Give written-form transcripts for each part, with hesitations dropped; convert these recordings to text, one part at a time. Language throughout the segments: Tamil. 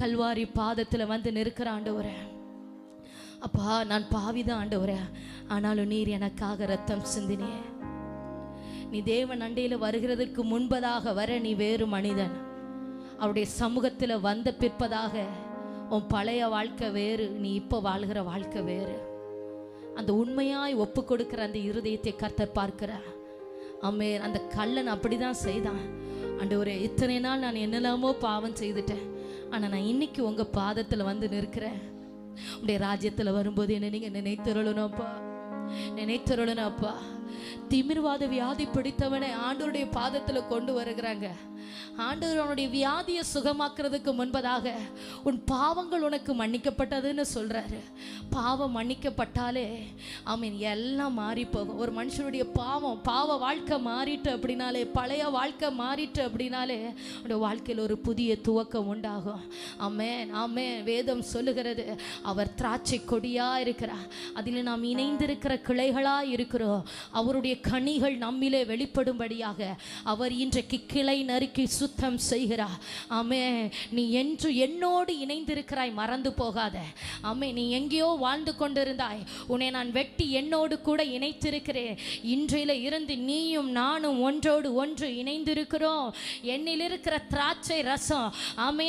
கல்வாரி பாதத்தில் வந்து நிற்கிற ஆண்டவரே, அப்பா நான் பாவிதான் ஆண்டவரே, ஆனாலும் நீர் எனக்காக ரத்தம் சிந்தினே. நீ தேவன் அண்டையில் வருகிறதுக்கு முன்பதாக வர நீ வேறு மனிதன். அவருடைய சமூகத்தில் வந்த பிற்பதாக உன் பழைய வாழ்க்கை வேறு, நீ இப்போ வாழ்கிற வாழ்க்கை வேறு. அந்த உண்மையாய் ஒப்பு கொடுக்கிற அந்த இருதயத்தை கர்த்தர் பார்க்கிறார். ஆமென். அந்த கள்ளன் அப்படிதான் செய்தான். ஆண்டவரே, இத்தனை நாள் நான் என்னெல்லாமோ பாவம் செய்துட்டேன், ஆனால் நான் இன்னைக்கு உங்கள் பாதத்தில் வந்து நிற்கிறேன். உடைய ராஜ்யத்தில் வரும்போது என்ன நீங்கள் நினைத்தருளணும்ப்பா, நினைத்தருளணும்ப்பா. திமிர்வாத வியாதி பிடித்தவனை ஆண்டவருடைய பாதத்தில் கொண்டு வருகிறாங்க. ஆண்டவர் அவனுடைய வியாதியை சுகமாக்குறதுக்கு முன்பதாக உன் பாவங்கள் உனக்கு மன்னிக்கப்பட்டதுன்னு சொல்றாரு. பாவம் மன்னிக்கப்பட்டாலே ஆமீன் எல்லாம் மாறி போகும். ஒரு மனுஷனுடைய பாவ வாழ்க்கை மாறிட்டு அப்படின்னாலே, பழைய வாழ்க்கை மாறிட்டு அப்படின்னாலே அவனுடைய வாழ்க்கையில் ஒரு புதிய துவக்கம் உண்டாகும். ஆமென் ஆமென். வேதம் சொல்லுகிறது, அவர் திராட்சை கொடியா இருக்கிறார், அதில் நாம் இணைந்திருக்கிற கிளைகளா இருக்கிறோம். அவருடைய கனிகள் நம்மிலே வெளிப்படும்படியாக அவர் இன்றைக்கு கிளை நறுக்கி சுத்தம் செய்கிறார். ஆமே, நீ என்று என்னோடு இணைந்திருக்கிறாய், மறந்து போகாத. ஆமே, நீ எங்கேயோ வாழ்ந்து கொண்டிருந்தாய், உன்னை நான் வெட்டி என்னோடு கூட இணைத்திருக்கிறேன். இன்றையில இருந்து நீயும் நானும் ஒன்றோடு ஒன்று இணைந்திருக்கிறோம். என்னில் இருக்கிற திராட்சை ரசம், ஆமே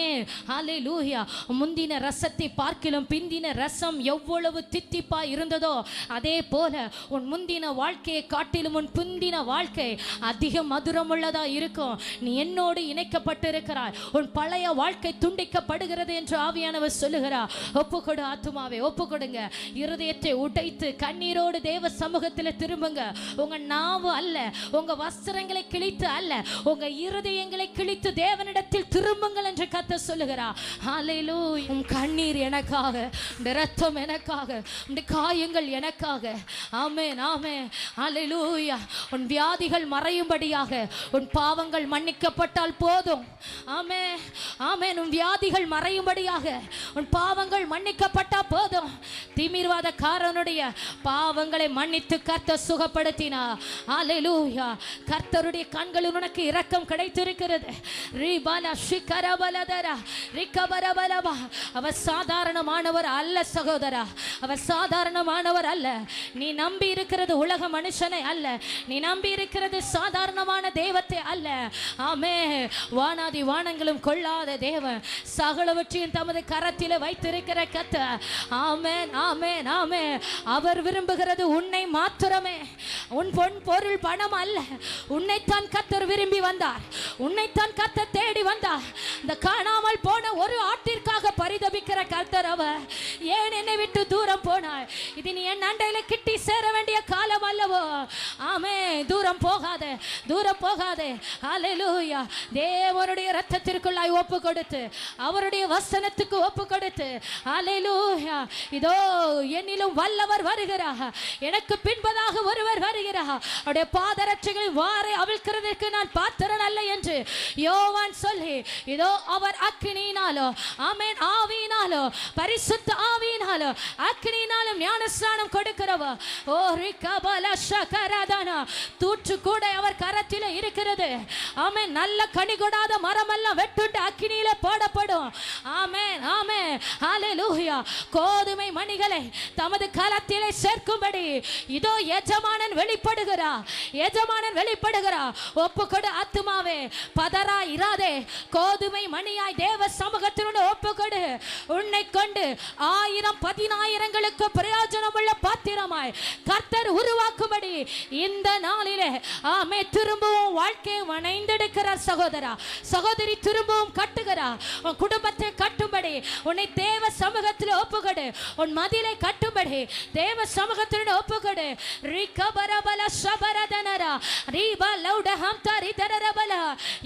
ஹல்லேலூயா, முந்தின ரசத்தை பார்க்கிலும் பிந்தின ரசம் எவ்வளவு தித்திப்பா இருந்ததோ அதே போல உன் முந்தின வாழ்க்கையை காட்டிலும் உன் பிந்தின வாழ்க்கை அதிக மதுரமுள்ளதா இருக்கும். நீ என்னோடு இணைக்கப்பட்டிருக்கிறாய். உன் பழைய வாழ்க்கை துண்டிக்கப்படுகிறது என்று ஆவியானவர் சொல்லுகிறார். ஒப்புக்கொடு ஆத்துமாவே, ஒப்புக்கொடுங்க. இருதயத்தை உடைத்து கண்ணீரோடு தேவ சமூகத்தில் திரும்புங்க. உங்க நாவு அல்ல, உங்க வஸ்திரங்களை கிழித்து அல்ல, உங்க இருதயங்களை கிழித்து தேவனிடத்தில் திரும்புங்கள் என்று கர்த்தர் சொல்லுகிறார். ஹல்லேலூயா. உன் கண்ணீர் எனக்காக, உன் இரத்தம் எனக்காக, உன் காயங்கள் எனக்காக. ஆமென் ஆமென். ஹல்லேலூயா. உன் வியாதிகள் மறையும்படியாக, உன் பாவங்கள் மன்னிக்கப்பட்டால் போதும். ஆமென் ஆமென். உன் வியாதிகள் மறையும்படியாக, உன் பாவங்கள் மன்னிக்கப்பட்டா போதும். திமிர்வாதக்காரனுடைய பாவங்களை மன்னித்து கர்த்தர் சுகப்படுத்தினார். ஹல்லேலூயா. கர்த்தருடைய கண்களில் உனக்கு இரக்கம் கிடைத்திருக்கிறது. ரிபல ஷிகரபலதரா ரிகபரபலபா. அவர் சாதாரணமானவர் அல்ல சகோதரா, அவர் சாதாரணமானவர் அல்ல. நீ நம்பி இருக்கிறது உலக மனுஷனை அல்ல, நீ நம்பி இருக்கிறது சாதாரணமான தெய்வத்தை அல்ல. ஆமே, வானாதி வானங்களும் கொள்ளாத தேவன், சகலவற்றையும் தமது கரத்திலே வைத்திருக்கிற கர்த்தர். ஆமென் ஆமென் ஆமென். அவர் விரும்புகிறது உன்னை மாத்திரமே, உன் பொன் பொருள் பணம் அல்ல. உன்னைத்தான் கர்த்தர் விரும்பி வந்தார், உன்னைத்தான் கர்த்தர் தேடி வந்தார். இந்த காணாமல் போன ஒரு ஆட்டிற்காக பரிதபிக்கிற கர்த்தர் அவர். ஏன் என்னை விட்டு தூரம் போனாய்? இது நீ என் அண்டையில கிட்டி சேர வேண்டிய காலம் அல்லவோ? ஆமே, தூரம் போகாத, தூரம் போகாத. ஹல்லேலூயா. தேவனுடைய இரத்தத்திற்குள்ளாய் ஒப்பு கொடுத்து, அவருடைய வசனத்துக்கு ஒப்பு கொடுத்து, ஹல்லேலூயா. இதோ என்னிலும் வல்லவர் வருகிறார், எனக்கு பின்பதாக ஒருவர் வருகிறார், அவருடைய பாதரட்சைகள் வாரை அவிழ்க்கிறதற்கு நான் பாத்திரன் அல்ல என்று யோவான் சொல்லி, இதோ அவர் அக்கினியினாலோ, ஆமென், ஆவியினாலோ, பரிசுத்த ஆவியினாலோ, அக்கினியினாலும் ஞானஸ்நானம் கொடுக்கிறவர். ஓ ரிகபல ஷகரதனா. தூற்று கூட அவர் கரத்தில் இருக்கிறது. ஆமென். நல்ல கனி கொடாத மரம் எல்லாம் வெட்டுண்டு அக்கினியில போடப்படும். ஆமென் ஆமென். ஹல்லேலூயா. கோதுமை மணிகளை தமது கரத்திலே சேர்க்கும்படி இதோ எஜமானன் வெளிப்படுகிறார், எஜமானன் வெளிப்படுகிறார். ஒப்புக்கொடு ஆத்துமாவே, பதறா இராதே. கோதுமை மணியாய் தேவ சமூகத்தினுடைய ஒப்புக்கொடு. உன்னை கொண்டு 1000 10,000ங்களுக்கு பிரயோஜனம் உள்ள பாத்திரமாய் கர்த்தர் உருவாக்கும்படி இந்த நாளிலே ஆமே திரும்பவும் வாழ்க்கையை வணைந்தெடுக்கிறார். சகோதரா சகோதரி, திரும்பவும் கட்டுகிறார். உன் குடும்பத்தை கட்டும்படி உன்னை தேவ சமூகத்தில் ஒப்புக்கொடு. உன் மதிலை கட்டும்படி தேவ சமூகத்தில் ஒப்புக்கொடு. ரிகபரபல ஷபரதனரா ரிபா லௌடஹம் தரிதரபல.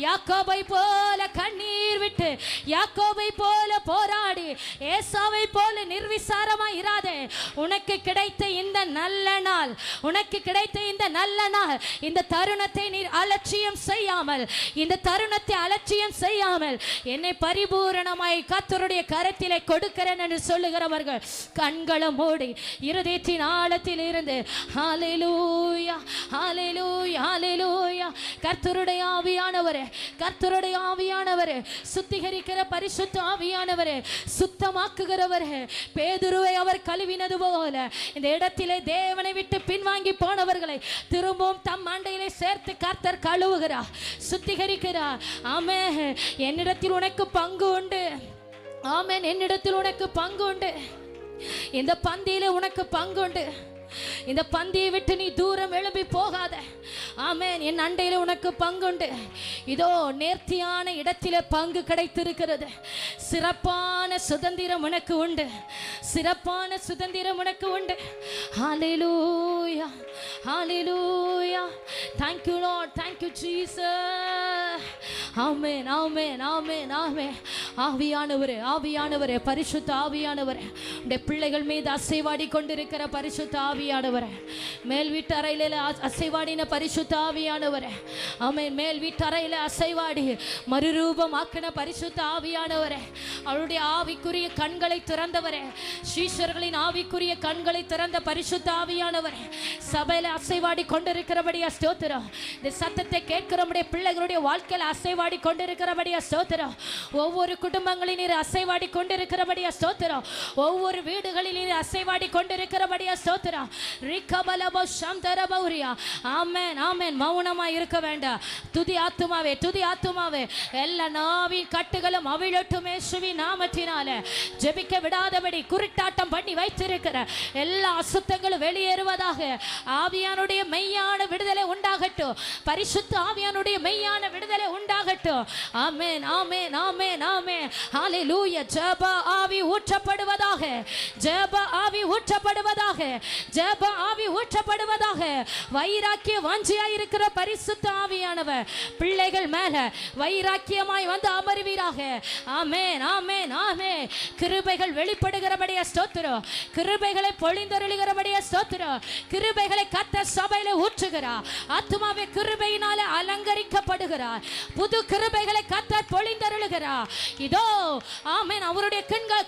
யாக்கோபை போல கண்ணீர் விட்டு, யாக்கோபை போல போரா போராடி ஏசாவை போல நிர்விசாரமா இராதே. உனக்கு கிடைத்த இந்த நல்ல நாள், உனக்கு கிடைத்த இந்த நல்ல நாள், இந்த தருணத்தை நீ அலட்சியம் செய்யாமல், இந்த தருணத்தை அலட்சியம் செய்யாமல் என்னை பரிபூரணமாய் கர்த்தருடைய கரத்திலே கொடுக்கிறேன் என்று சொல்லுகிறவர்கள் கண்களை மூடி இருதயத்தின் ஆழத்தில் இருந்து ஹல்லேலூயா ஹல்லேலூயா ஹல்லேலூயா. கர்த்தருடைய ஆவியானவரே, கர்த்தருடைய ஆவியானவரே, சுத்திகரிக்கிற பரிசுத்த ஆவியானவரே, சுத்தமாக்குகிறவரே, பேதுருவை அவர் கழுவினது போல இந்த இடத்திலே தேவனை விட்டு பின்வாங்கி போனவர்களை திரும்பவும் தம் மண்டையிலே சேர்த்து கர்த்தர் கழுவுகிறார், சுத்திகரிக்கிறார். ஆமென். என்னிடத்தில் உனக்கு பங்கு உண்டு. ஆமென். என்னிடத்தில் உனக்கு பங்கு உண்டு. இந்த பந்தியிலே உனக்கு பங்கு உண்டு. இந்த பந்தியை விட்டு நீ தூரம் எழும்பி போகாத. ஆமென். என் அண்டையில உனக்கு பங்குண்டு. இதோ நேர்த்தியான இடத்திலே பங்கு கிடைத்திருக்கிறது. சிறப்பான சுதந்திரம் உனக்கு உண்டு. சிறப்பான சுதந்திரம் உனக்கு உண்டு. ஹல்லேலூயா ஹல்லேலூயா. Thank you Lord, thank you Jesus. ஆமென் ஆமென் ஆமென் ஆமென். ஆவியானவரே, ஆவியானவரே, பரிசுத்த ஆவியானவரே, உடைய பிள்ளைகள் மீது அசைவாடி கொண்டிருக்கிற பரிசுத்த ஆவியானவரே, மேல் வீட்டு அறையில அசைவாடின பரிசுத்த ஆவியானவரே, ஆமென். மேல் வீட்டு அறையில அசைவாடி மறுரூபமாக்கின பரிசுத்த ஆவியானவரே, அவருடைய ஆவிக்குரிய கண்களை திறந்தவரே, சீஷர்களின் ஆவிக்குரிய கண்களை திறந்த பரிசுத்த ஆவியானவரே, சபையில அசைவாடி கொண்டிருக்கிறபடியா ஸ்தோத்திரம். இந்த சத்தத்தை கேட்கிற நம்முடைய பிள்ளைகளுடைய வாழ்க்கையில அசைவாடி கொண்டிருக்கிறபடியா ஸ்தோத்திரம். ஒவ்வொரு குடும்பங்களில் நீர் அசைவாடி கொண்டிருக்கிறபடியா ஸ்தோத்திரம். ஒவ்வொரு வீடுகளில் நீர் அசைவாடி கொண்டிருக்கிறபடியா ஸ்தோத்திரம். ரிகபலபோ சம்தரபௌரியா. ஆமென் ஆமென். மௌனமா இருக்க வேண்டாம். துதி ஆத்துமாவே, துதி ஆத்துமாவே, எல்லா நாவின் கட்டுகளும் அவிழட்டும் இயேசுவின் நாமத்தினாலே. ஜெபிக்க விடாதபடி குருட்டாட்டம் பண்ணி வைத்திருக்கிற எல்லா அசுத்தங்களும் வெளியேறுவதாக. ஆவியானுடைய மெய்யான விடுதலை உண்டாகட்டும். பரிசுத்த ஆவியானுடைய மெய்யான விடுதலை உண்டாகட்டும். ஆமென் ஆமென் ஆமென் ஆமென். ஹல்லேலூயா. ஜெப ஆவி ஊற்றப்படுவதாக. ஜெப ஆவி ஊற்றப்படுவதாக. ஜெப ஆவி ஊற்றப்படுவதாக. வைராக்கிய வாஞ்சியாய் இருக்கிற பரிசுத்த ஆவியானவர் பிள்ளைகள் மேல வைராக்கியமாய் வந்து அமர்வீராக. ஆமென் ஆமென் ஆமென். கிருபைகள் வெளிப்படுகிறபடியா ஸ்தோத்திரம். கிருபைகளை பொழிந்தருளுகிறபடியா ஸ்தோத்திரம். கிருபைகளை கர்த்தர் சபையில ஊற்றுகிறார். ஆத்துமாவே கிருபையினால அலங்கரிக்கப்படுகிறார். புது கிருபைகளை கர்த்தர் பொழிந்தருளுகிறார். இதோ ஆமென். அவருடைய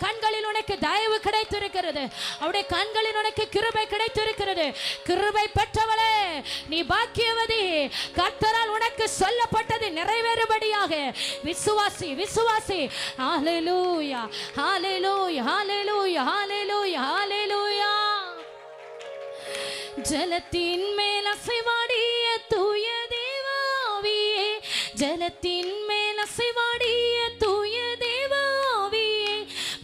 கண்களில் உனக்கு தயவு கிடைத்திருக்கிறது. அவருடைய கண்களில் உனக்கு கிருபை கிடைத்திருக்கிறது. கிருபை பெற்றவளே, நீ பாக்கியவதி. கர்த்தரால் உனக்கு சொல்லப்பட்டது நிறைவேறும்படியாக விசுவாசி, விசுவாசி. ஹல்லேலூயா ஹல்லேலூயா ஹல்லேலூயா ஹல்லேலூயா ஹல்லேலூயா. ஜலத்தின் மேல் அசைவாடிய தூய தேவாவியே, ஜலத்தின் மேல் அசைவாடிய தூய தேவாவியே,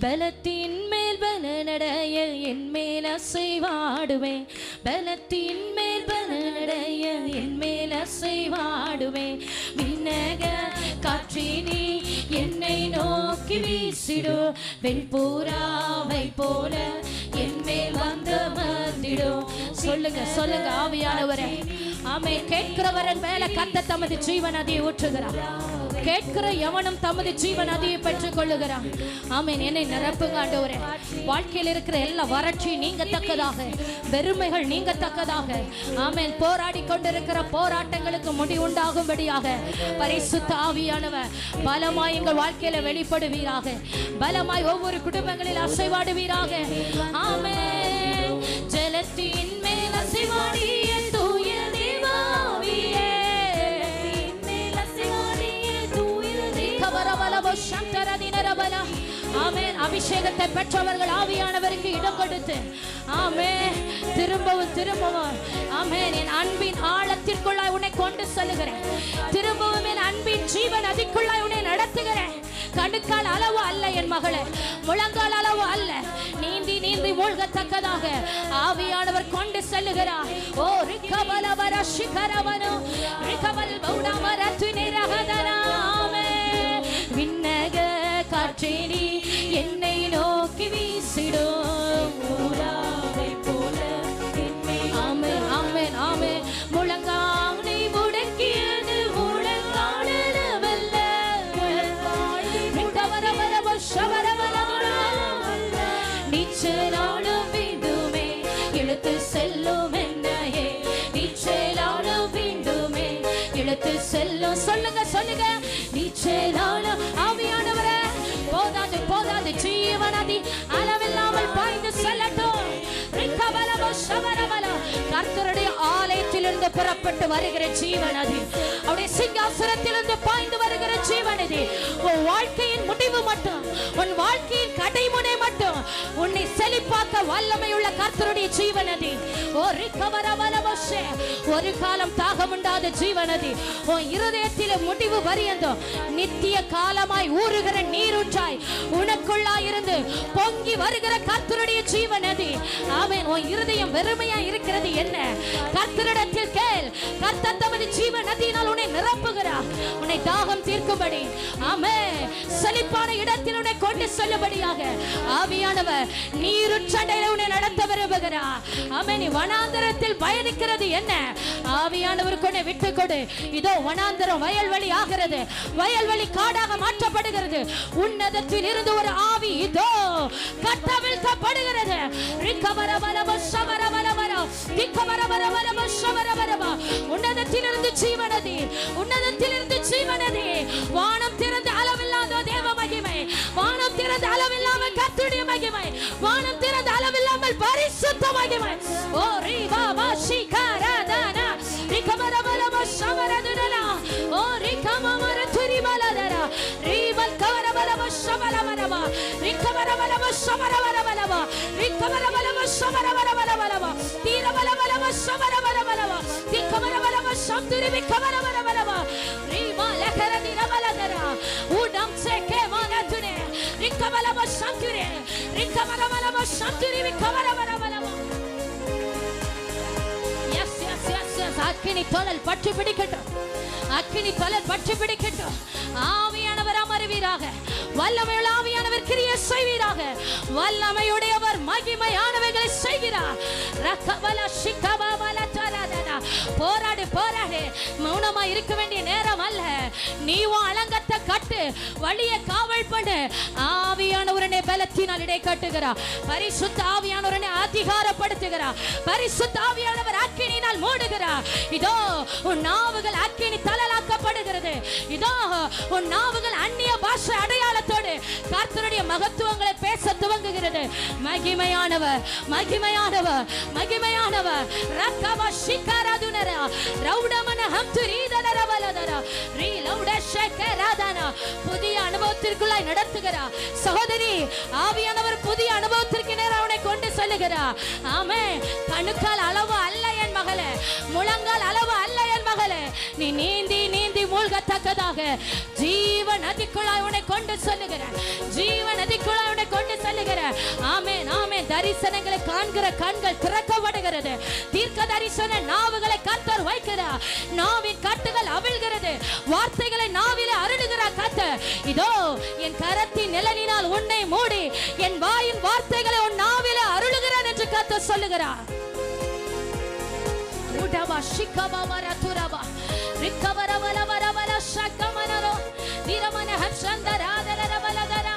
பலத்தின் மேல் பலனடைய என் மேல் அசைவாடுவேன். பலத்தின் மேல் பலனடைய என் மேல் அசைவாடுவேன். விண்ணக காற்றினி என்னை நோக்கி வீசிடு. வெண்பூராவை போல என் மேல் வந்து அமர்ந்திடும். சொல்லுங்க சொல்லுங்க ஆவியானவரே. ஆமென். கேட்கிறவரன் மேல கர்த்தர் தமது ஜீவ நதியை ஊற்றுகிறார். கேட்கிற எவனும் தமது ஜீவ நதியை பெற்றுக் கொள்ளுகிறான். ஆமென். என்னை நிரப்புங்க ஆண்டவரே. வாழ்க்கையில் இருக்கிற எல்லா வறட்சி நீங்கத்தக்கதாக, வெறுமைகள் நீங்கத்தக்கதாக. ஆமென். போராடி கொண்டிருக்கிற போராட்டங்களுக்கு முடிவுண்டாகும்படியாக பரிசுத்த ஆவியானவர் பலமாய் எங்கள் வாழ்க்கையில வெளிப்படுவீராக. பலமாய் ஒவ்வொரு குடும்பங்களில் அசைவாடுவீராக. ஆமென். ஜலத்தின் மேல் அசைவாடிய தூய தேவாவியே, ஆமென். அபிஷேகத்தை பெற்றவர்கள் ஆவியானவருக்கு இடம் கொடுத்து ஆமென் திரும்பவும் திரும்பவும் ஆமென் என் அன்பின் ஆழத்திற்குள்ளாய் உன்னை கொண்டு செல்லுகிறேன். திரும்பவும் என் அன்பின் ஜீவன் அதிக்குள்ளாய் உன்னை நடத்துகிறேன். கணுக்கால் அளவு அல்ல என் மகளே, முழங்கால் அளவு அல்ல, நீந்தி நீந்தி மூழ்கத்தக்கதாக ஆவியானவர் கொண்டு செல்லுகிறார். ஓ ரிகபலவர சிகரவனோ ரிகபல் பௌடவர துனிரகதனாமே. விண்ணக காற்றேனி என்னை நோக்கி வீசிடும். ஊராவை போல ஆமென் ஆமென் ஆமென். முழங்காலை முடக்கியது முழங்காலவல்ல. செல்லும் என்னையே நீச்சலாட வேண்டுமே இழுத்து செல்லும். சொல்லுங்க சொல்லுங்க, நீச்சலாட. ஆவியானவரே, போதாது போதாது, ஜீவநதி அளவில்லாமல் பாய்ந்து செல்லட்டும். கர்த்தருடைய ஆலயத்திலிருந்து புறப்பட்டு வருகிற ஜீவநதி, அவருடைய சிங்காசனத்திலிருந்து பாய்ந்து வருகிற ஜீவநதி உன் வாழ்க்கையின் முடிவு மட்டும், உன் வாழ்க்கையின் கடைமுனை மட்டும் உன்னை செழிப்பாக்க வல்லமையுள்ள கர்த்தருடைய ஜீவநதி. ஒரு காலம் தாகம் உண்டாத ஜீவநதி உன் இருதயத்திலே முடிவு பரியந்தம் நித்திய காலமாய் ஊறுகிற நீரூற்றாய் உனக்குள்ளாய் இருந்து பொங்கி வருகிற கர்த்தருடைய ஜீவநதி. ஆமென். உன் இருதயம் வெறுமையா இருக்கிறது என்ன? கர்த்தரிடத்தில் கேள். கர்த்தர் தமது ஜீவநதியினால் உன்னை நிரப்புகிறார், உன்னை தாகம் தீர்க்கும்படி. ஆமென். செழிப்பான இடத்தில் உன்னை கொண்டு செல்லும்படியாக ஆவியானவர் நீருற்றண்டையில உன்னை நடத்த விரும்புகிறார். ஆமென். நீ வனாந்தரத்தில் பயணிக்கிறது என்ன? ஆவியானவர் கொண்டு விட்டு கொடு. இதோ வனாந்தரம் வயல்வெளி ஆகிறது, வயல்வெளி காடாக மாற்றப்படுகிறது. உன்னதத்தில் இருந்து ஒரு ஆவி இதோ கட்டவிழ்க்கப்படுகிறது. உன்னதத்திலிருந்து ஜீவநதி, உன்னதத்திலிருந்து ஜீவநதி. வானம் திறந்து அளவில்லாத தேவ மகிமை, வானம் திறந்து அளவில்லாமல் கர்த்தருடைய மகிமை, வானம் திறந்து அளவில்லாமல் பரிசுத்த மகிமை. ஓ ரிவா வாஷிகரதனா ரிகமரபலம ஷமரதுனா ஓ ரிகமமர துரிபலதரா ரிவல் கவரபலம ஷமரமரம ரிகமரபலம ஷமரமரமரம ரிகமரபலம ஷமரமரமரம தீரபலமலம ஷமரமரமரம திகமரபலம ஷம்துரி கமரமரமரம ரிமா லகரதி ரபலதரா உடம் செகே மனதுனே ரிகமலம ஷம்துரி ரிகமரமரம ஷம்துரி கமரமரமரம. அக்கினி தோழல் பற்றி பிடிக்கட்டும், அக்கினி தோழல் பற்றி பிடிக்கட்டும். ஆவியானவர் அமருவீராக, வல்லமையுள்ள ஆவியானவர் கிரியை செய்வீராக, வல்லமையுடையவர் மகிமையானவைகளை செய்கிறார். போராடு போராடு, மௌனமா இருக்க வேண்டிய நேரம் அல்ல. நீ உன் அலங்கத்தை கட்டு, வழியை காவல் பண்ணு. ஆவியானவரனை பலத்தினால் இடை கட்டுகிறார், பரிசுத்த ஆவியானவரனை அதிகாரப்படுத்துகிறார், பரிசுத்த ஆவியானவர் அக்கினியினால் மூடுகிறார். இதோ உன் நாவுகள் அக்கினி தலலாக்கப்படுகிறது. இதோ உன் நாவுகள் அந்நிய பாஷை அடையாளத்தோடு கர்த்தருடைய மகத்துவங்களை பேச துவங்குகிறது. மகிமையானவர் மகிமையானவர் மகிமையானவர். ரக்கவ ஷிகரதுனர ரௌடமன ஹம்துரீதனரவலதர ரீலௌட ஷக்கரதன. புதிய அனுபவத்திற்குள்ளாய் நடத்துகிறார். சகோதரி, ஆவியானவர் புதிய அனுபவத்திற்கு நேரா அவனை கொண்டு செல்லுகிறார். ஆமென். கணுக்கால் அளவு அல்ல என் மகளே, முழங்கால் அளவு அல்ல என் மகளே, நீ நீந்தி நீந்தி மூழ்கத்தக்கதாக ஜீவ நதிக்குள்ளாய் உன்னை கொண்டு செல்லுகிறார், ஜீவ நதிக்குள்ளாய் உன்னை கொண்டு செல்லுகிறார். ஆமென் ஆமென். தரிசனங்களை காண்கிற கண்கள் திறக்கப்படுகிறது. தீர்க்க தரிசன நாவுகளை கர்த்தர் வைக்கிறார். நாவின் கட்டுகள் அவிழ்கிறது, வார்த்தைகளை நாவிலே அருளுகிறார் கர்த்தர். இதோ என் கரத்தின் நிழலினால் உன்னை மூடி என் வாயின் வார்த்தைகளை உன் நாவிலே அருளுகிறார் என்று கர்த்தர் சொல்லுகிறார். உடவா ஷிகபவர துரபா ரிகவரவலவரவல ஷகமனரோ நிரமன ஹர்ஷந்தராதரவலதர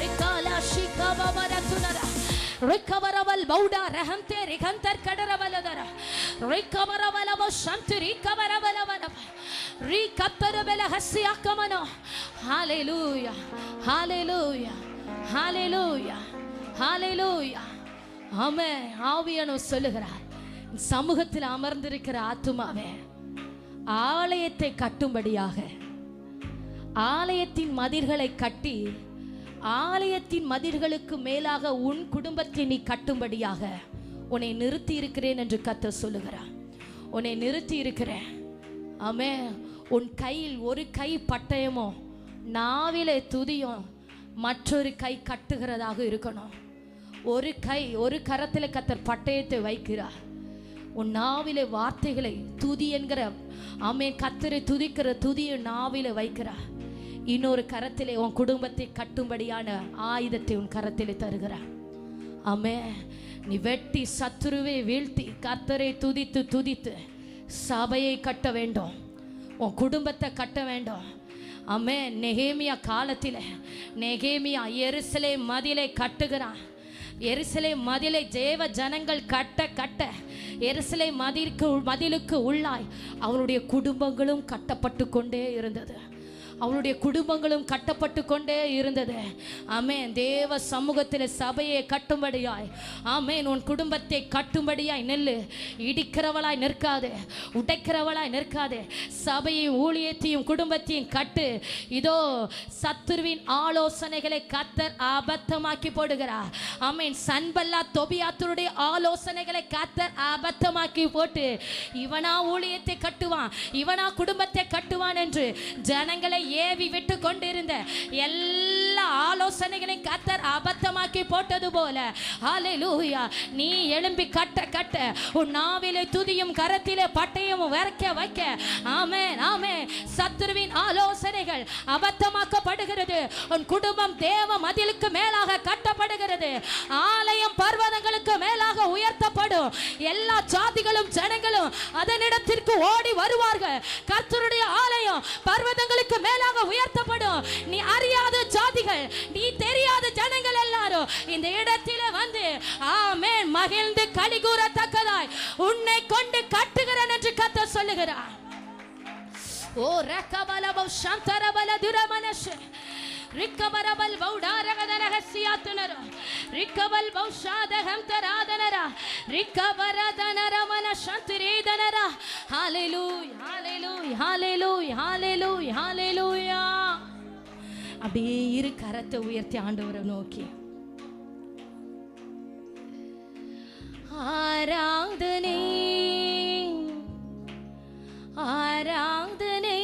ரிகாலா ஷிகபவர துனரா ரிகவரவல் பௌடா ரஹம்தே ரிகந்தர் கடரவலதர ரிகவரவலவ ஷம்தி ரிகவரவலவல ரிகத்தரவல ஹஸ்யாக்கமனோ. ஹalleluya ஹalleluya ஹalleluya ஹalleluya. ஆமென். ஆவியானவர் சொல்லுகிறார், சமூகத்தில் அமர்ந்திருக்கிற ஆத்துமாவே, ஆலயத்தை கட்டும்படியாக, ஆலயத்தின் மதில்களை கட்டி ஆலயத்தின் மதில்களுக்கு மேலாக உன் குடும்பத்தை நீ கட்டும்படியாக உன்னை நிறுத்தி இருக்கிறேன் என்று கர்த்தர் சொல்லுகிறார். உன்னை நிறுத்தி இருக்கிறேன். ஆமென். உன் கையில் ஒரு கை பட்டயமோ நாவிலே துதியும் மற்றொரு கை கட்டுகிறதாக இருக்கணும். ஒரு கை, ஒரு கரத்தில் கர்த்தர் பட்டயத்தை வைக்கிறார். உன் நாவிலே வார்த்தைகளை துதி என்கிற ஆமென் கர்த்தரை துதிக்கிற துதியை நாவிலே வைக்கிறார். இன்னொரு கரத்திலே உன் குடும்பத்தை கட்டும்படியான ஆயுதத்தை உன் கரத்திலே தருகிறார். ஆமென். நீ வெட்டி சத்துருவை வீழ்த்தி கர்த்தரை துதித்து துதித்து சபையை கட்ட வேண்டும், உன் குடும்பத்தை கட்ட வேண்டும். ஆமென். நெகேமியா காலத்தில் நெகேமியா எருசலேம் மதிலை கட்டுகிறான். எருசலேம் மதிலை தேவ ஜனங்கள் கட்ட கட்ட எருசலேம் மதிலுக்கு உள்ளாய் அவருடைய குடும்பங்களும் கட்டப்பட்டு கொண்டே இருந்தது. அவளுடைய குடும்பங்களும் கட்டப்பட்டு கொண்டே இருந்தது. ஆமென். தேவ சமூகத்தில் சபையை கட்டும்படியாய், ஆமென், உன் குடும்பத்தை கட்டும்படியாய் நெல்லு. இடிக்கிறவளாய் நிற்காது, உடைக்கிறவளாய் நிற்காது. சபையும் ஊழியத்தையும் குடும்பத்தையும் கட்டு. இதோ சத்துருவின் ஆலோசனைகளை கர்த்தர் அபத்தமாக்கி போடுகிறார். ஆமென். சன்பல்லா தொபியாத்துடைய ஆலோசனைகளை கர்த்தர் அபத்தமாக்கி போட்டு இவனா ஊழியத்தை கட்டுவான், இவனா குடும்பத்தை கட்டுவான் என்று ஜனங்களை ஏவி விட்டு கொண்டிருந்த எல்லா ஆலோசனைகளையும் கர்த்தர் அபத்தமாக்கி போட்டது போல, ஹல்லேலூயா, நீ எழும்பி கட்ட கட்ட உன் நாவிலே துதியும் கரத்திலே பட்டயம் வைக்க வைக்க, ஆமென் ஆமென், சத்துருவின் ஆலோசனைகள் அபத்தமாக்கப்படுகிறது. உன் குடும்பம் தேவ மதிலுக்கு மேலாக கட்டப்படுகிறது. ஆலயம் பர்வதங்களுக்கு மேலாக உயர்த்தப்படும். எல்லா ஜாதிகளும் ஜனங்களும் அதனிடத்திற்கு ஓடி வருவார்கள். கர்த்தருடைய ஆலயம் பர்வதங்களுக்கு மேலாக உயர்த்தப்படும். நீ அறியாத ஜாதிகள், நீ தெரியாத ஜனங்கள் எல்லாரும் இந்த இடத்திலே வந்து, ஆமென், மகிழ்ந்து களிகூரத்தக்கதாய் உன்னை கொண்டு கட்டுகிறேன் என்று கர்த்தர் சொல்லுகிறார். ஓ ரக்கபலப சாந்தரபல துரமனஷ ரிக்கபரபல் பௌடாரகதரஹசியாத்துனர ரிக்கபல் பௌஷாதகம் தராதனர ரிக்கபரதனரமன சாந்திரேதனர. ஹல்லேலூயா ஹல்லேலூயா ஹல்லேலூயா ஹல்லேலூயா ஹல்லேலூயா. அப்படியே இரு கரத்தை உயர்த்தி ஆண்டவரை நோக்கி ஆராதனை ஆராதனை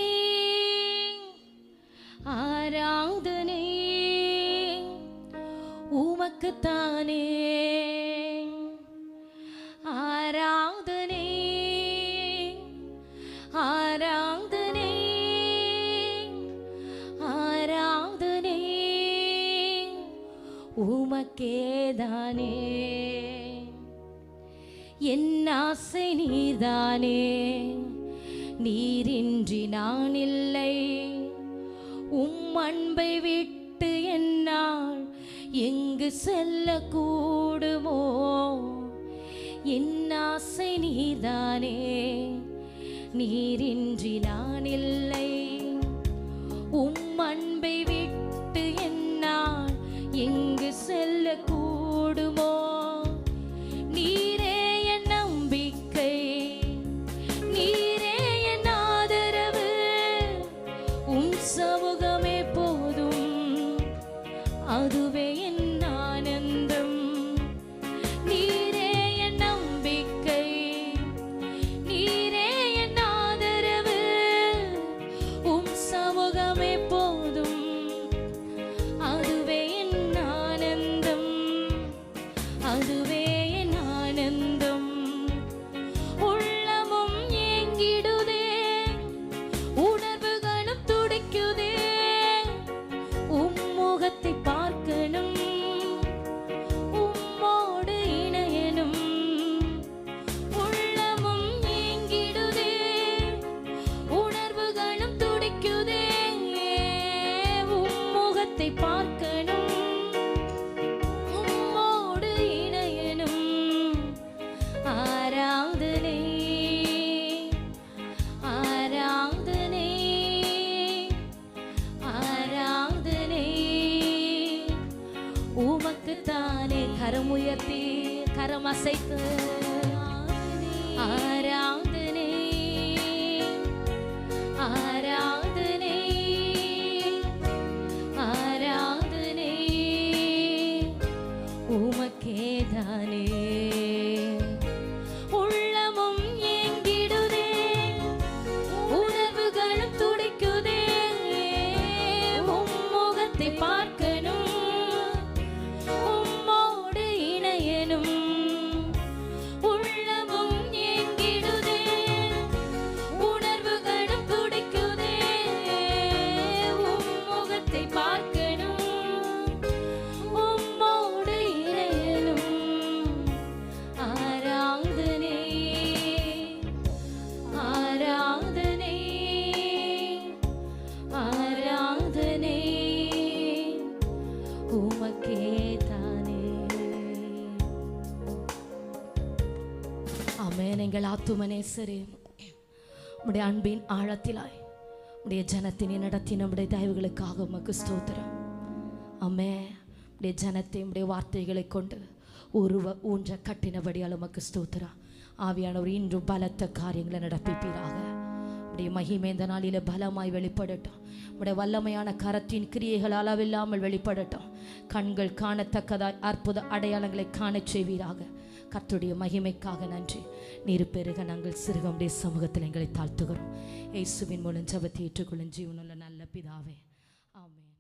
ஆராதனை உமக்குத்தானே. ஆராதனை ஆராதனை ஆராதனை உமக்கேதானே. என் ஆசை நீர்தானே, நீரின்றி நான் இல்லை. உம் அன்பை விட்டு என்னால் எங்கு செல்ல கூடுமோ. என் ஆசை நீர்தானே, நீரின்றி நான் இல்லை. உம் அன்பை விட்டு என்னால் எங்கு செல்ல கூடுமோ. நீரே என் நம்பிக்கை, நீரே என் ஆதரவு. உம் சமூகமே போதும், அதுவே என் ஆனந்தம். நீரே என் நம்பிக்கை, நீரே என் ஆதரவு. உம் சமூகமே போதும், அதுவே என் ஆனந்தம், அதுவே என் ஆனந்தம். உள்ளமும் ஏங்கிடுதே, உணர்வுகளும் துடிக்குதே. உம் முகத்தை பார்க்கணும், உம்மோடு இணையணும். உள்ளமும் ஏங்கிடுதே, உணர்வுகளும் துடிக்குதே. உம் முகத்தை பார்க்கணும், உம்மோடு இணையணும். ஆராதனை ஆராதனை ஆராதனை உமக்குத்தானே. கரம் உயர்த்தி கரம் அசைத்து ஆராதனை ஆராதனை ஆராதனை உமக்கேதானே. உள்ளமும் ஏங்கிடுதே, உணர்வுகளும் துடிக்குதே. உம் முகத்தை பார்க்கணும், உம்மோடு இணையணும். உள்ளமும் ஏங்கிடுதே, உணர்வுகளும் துடிக்குதே. உம் முகத்தை பார்க்கணும், உம்மோடு இணையணும். ஆராதனை ஆராதனை ஆராதனை உமக்கேதானே. எங்கள் ஆத்துமனேசரே, உம்முடைய அன்பின் ஆழத்திலாய் உடைய ஜனத்தினை நடத்தி நம்முடைய தயவுகளுக்காக உமக்கு ஸ்தோத்திரம். ஆமே. உடைய ஜனத்தை உடைய வார்த்தைகளை கொண்டு ஊன்ற கட்டினபடியால் உமக்கு ஸ்தோத்திரம். ஆவியானவர் இன்றும் பலத்த காரியங்களை நடப்பிப்பீராக. உடைய மகிமை இந்த நாளில பலமாய் வெளிப்படட்டும். உடைய வல்லமையான கரத்தின் கிரியைகள் அளவில்லாமல் வெளிப்படட்டும். கண்கள் காணத்தக்கதாய் அற்புத அடையாளங்களை காணச் செய்வீராக. கர்த்தருடைய மகிமைக்காக நன்றி. நீர் பெருக நாங்கள் சிறுகமுடைய சமூகத்தில் எங்களை தாழ்த்துகிறோம். இயேசுவின் மூலம் ஜெபத்தை ஏற்றுக்கொள்ளும் ஜீவனுள்ள நல்ல பிதாவே, ஆமென்.